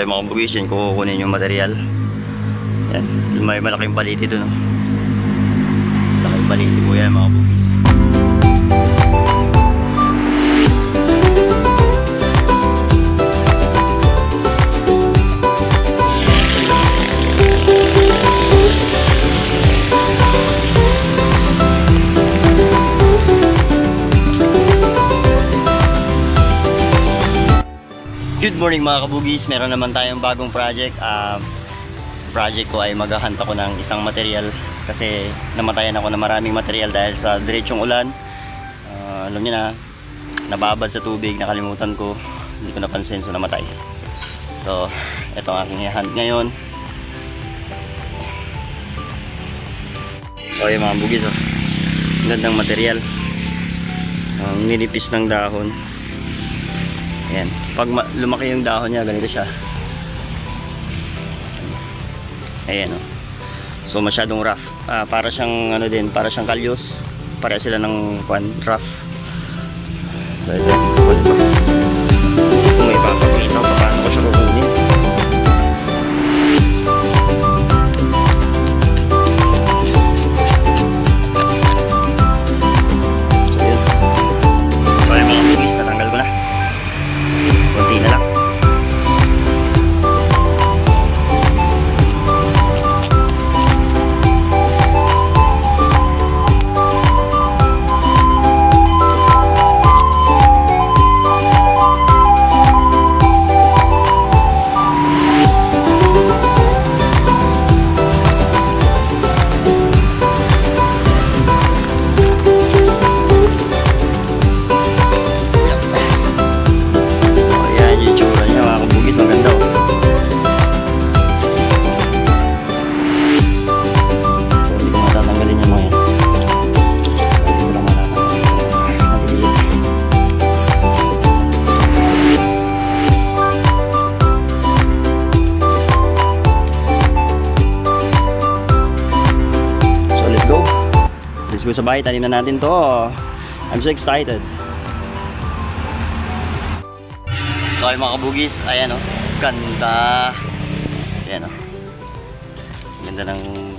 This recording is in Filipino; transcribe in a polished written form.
mga kabugis, yan kukunin yung material. Yan, may malaking baliti doon. Malaking baliti po yan mga kabugis. Good morning mga kabugis, meron naman tayong bagong project. Project ko ay maghahanta ko ng isang material kasi namatayan ako ng maraming material dahil sa diretsong ulan. Alam niyo na, nababad sa tubig, nakalimutan ko, hindi ko napansin, so namatay. So ito ang aking i-hunt ngayon. So yung mga bugis, oh, gandang material, ninipis ng dahon. Ayan. Pag lumaki yung dahon niya, ganito siya. Ayan, oh. So masyadong rough. Para siyang ano din, para siyang kalyos. Pareha sila ng rough. So ito, kunin ko. Kung may papakita ko paano ko siya kukunin. So yun. So yung mga bugis, natanggal ko na. Kunti na lang. Sa bahay, tanim na natin to. I'm so excited. So ay mga kabugis, ayan, oh, ganda. Ayan, oh, ganda ng